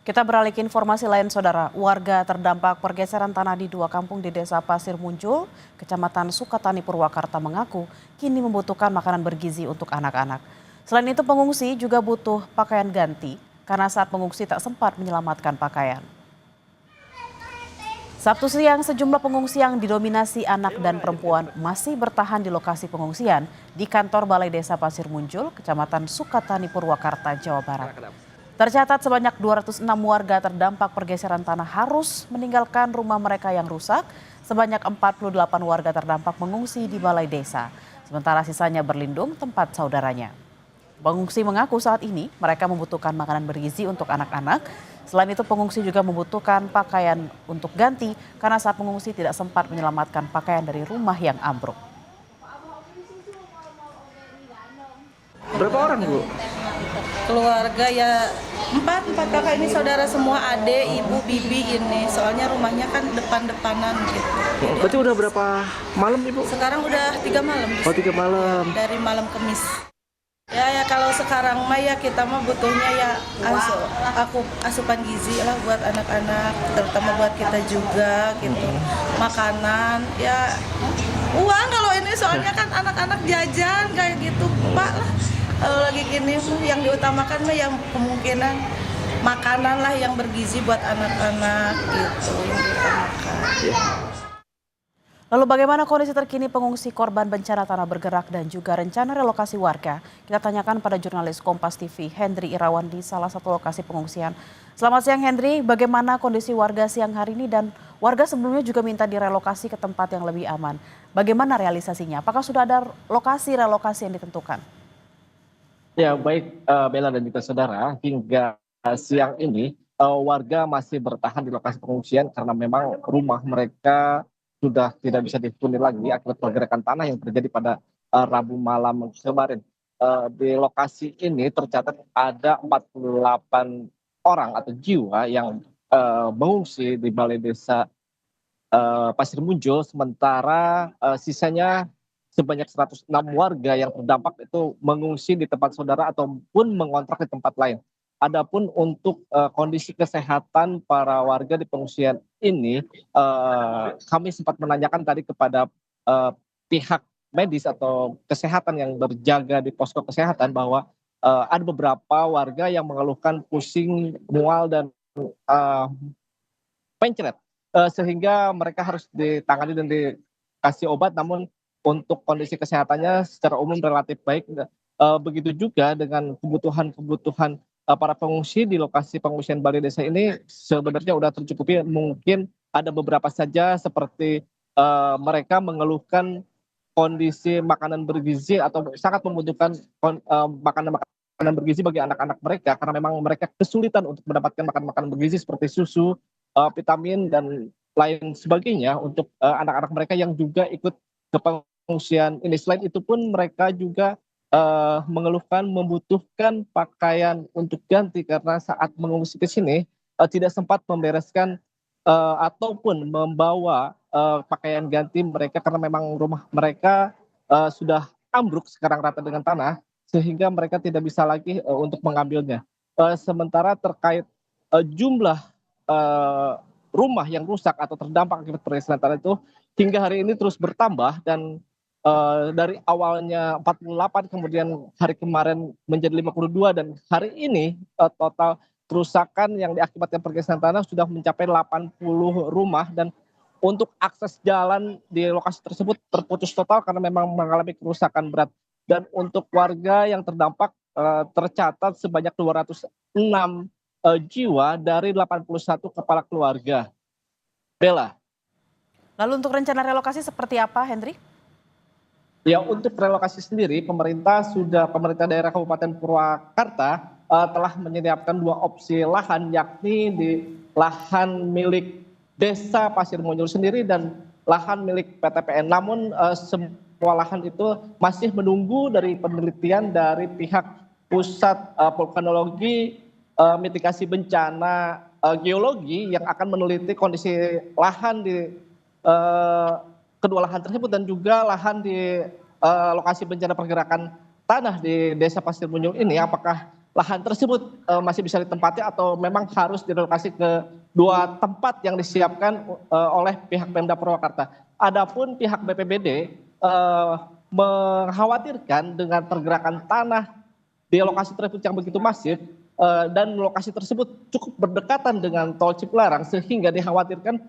Kita beralih ke informasi lain, Saudara. Warga terdampak pergeseran tanah di dua kampung di Desa Pasir Muncul, Kecamatan Sukatani, Purwakarta mengaku kini membutuhkan makanan bergizi untuk anak-anak. Selain itu, pengungsi juga butuh pakaian ganti karena saat pengungsi tak sempat menyelamatkan pakaian. Sabtu siang, sejumlah pengungsi yang didominasi anak dan perempuan masih bertahan di lokasi pengungsian di kantor Balai Desa Pasir Muncul, Kecamatan Sukatani, Purwakarta, Jawa Barat. Tercatat sebanyak 206 warga terdampak pergeseran tanah harus meninggalkan rumah mereka yang rusak. Sebanyak 48 warga terdampak mengungsi di Balai Desa, sementara sisanya berlindung tempat saudaranya. Pengungsi mengaku saat ini mereka membutuhkan makanan bergizi untuk anak-anak. Selain itu pengungsi juga membutuhkan pakaian untuk ganti karena saat pengungsi tidak sempat menyelamatkan pakaian dari rumah yang ambruk. Berapa orang, Bu? Keluarga ya empat kakak ini saudara semua, adik, ibu, bibi ini. Soalnya rumahnya kan depan-depanan gitu. Berarti udah berapa malam, Ibu? Sekarang udah 3 malam. Oh, 3 malam. Dari malam Kamis. Ya kalau sekarang mah ya kita mah butuhnya ya asupan gizi lah buat anak-anak, terutama buat kita juga gitu. Makanan ya uang kalau ini soalnya kan anak-anak jajan kayak gitu Pak lah. Kalau lagi gini yang diutamakan mah yang kemungkinan makanan lah yang bergizi buat anak-anak gitu yang diutamakan. Lalu bagaimana kondisi terkini pengungsi korban bencana tanah bergerak dan juga rencana relokasi warga? Kita tanyakan pada jurnalis Kompas TV Hendry Irawan di salah satu lokasi pengungsian. Selamat siang Hendry, bagaimana kondisi warga siang hari ini dan warga sebelumnya juga minta direlokasi ke tempat yang lebih aman. Bagaimana realisasinya? Apakah sudah ada lokasi relokasi yang ditentukan? Ya, baik Bella dan juga saudara, hingga siang ini warga masih bertahan di lokasi pengungsian karena memang rumah mereka sudah tidak bisa dihuni lagi akibat pergerakan tanah yang terjadi pada Rabu malam kemarin. Di lokasi ini tercatat ada 48 orang atau jiwa yang mengungsi di Balai Desa Pasir Muncul, sementara sisanya sebanyak 106 warga yang terdampak itu mengungsi di tempat saudara ataupun mengontrak di tempat lain. Adapun untuk kondisi kesehatan para warga di pengungsian ini, kami sempat menanyakan tadi kepada pihak medis atau kesehatan yang berjaga di posko kesehatan bahwa ada beberapa warga yang mengeluhkan pusing, mual dan eh, pencret, sehingga mereka harus ditangani dan dikasih obat, namun untuk kondisi kesehatannya secara umum relatif baik. Begitu juga dengan kebutuhan-kebutuhan para pengungsi di lokasi pengungsian Balai Desa ini sebenarnya sudah tercukupi. Mungkin ada beberapa saja seperti mereka mengeluhkan kondisi makanan bergizi atau sangat membutuhkan makanan bergizi bagi anak-anak mereka karena memang mereka kesulitan untuk mendapatkan makanan bergizi seperti susu, vitamin dan lain sebagainya untuk anak-anak mereka yang juga ikut ke pengungsian ini. Selain itu pun mereka juga mengeluhkan membutuhkan pakaian untuk ganti karena saat mengungsi ke sini tidak sempat membereskan ataupun membawa pakaian ganti mereka karena memang rumah mereka sudah ambruk sekarang rata dengan tanah sehingga mereka tidak bisa lagi untuk mengambilnya. Sementara terkait jumlah eh, rumah yang rusak atau terdampak akibat pergeseran tanah itu hingga hari ini terus bertambah dan dari awalnya 48 kemudian hari kemarin menjadi 52 dan hari ini total kerusakan yang diakibatkan pergeseran tanah sudah mencapai 80 rumah dan untuk akses jalan di lokasi tersebut terputus total karena memang mengalami kerusakan berat dan untuk warga yang terdampak tercatat sebanyak 206 jiwa dari 81 kepala keluarga. Bella. Lalu untuk rencana relokasi seperti apa Hendry? Ya, untuk relokasi sendiri pemerintah daerah Kabupaten Purwakarta telah menyiapkan dua opsi lahan, yakni di lahan milik Desa Pasir Muncul sendiri dan lahan milik PTPN. Namun semua lahan itu masih menunggu dari penelitian dari pihak Pusat Vulkanologi Mitigasi Bencana Geologi yang akan meneliti kondisi lahan di kedua lahan tersebut dan juga lahan di lokasi bencana pergerakan tanah di Desa Pasir Muncul ini apakah lahan tersebut masih bisa ditempati atau memang harus direlokasi ke 2 tempat yang disiapkan oleh pihak Pemda Purwakarta. Adapun pihak BPBD mengkhawatirkan dengan pergerakan tanah di lokasi tersebut yang begitu masif dan lokasi tersebut cukup berdekatan dengan tol Cipularang sehingga dikhawatirkan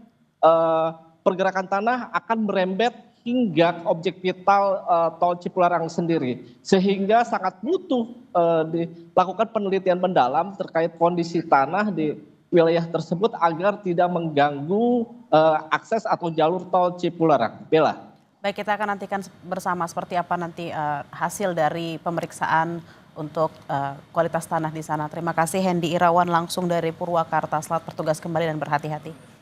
pergerakan tanah akan merembet hingga objek vital tol Cipularang sendiri, sehingga sangat butuh dilakukan penelitian mendalam terkait kondisi tanah di wilayah tersebut agar tidak mengganggu akses atau jalur tol Cipularang. Bella. Baik, kita akan nantikan bersama seperti apa nanti hasil dari pemeriksaan untuk kualitas tanah di sana. Terima kasih Hendy Irawan langsung dari Purwakarta. Selamat bertugas kembali dan berhati-hati.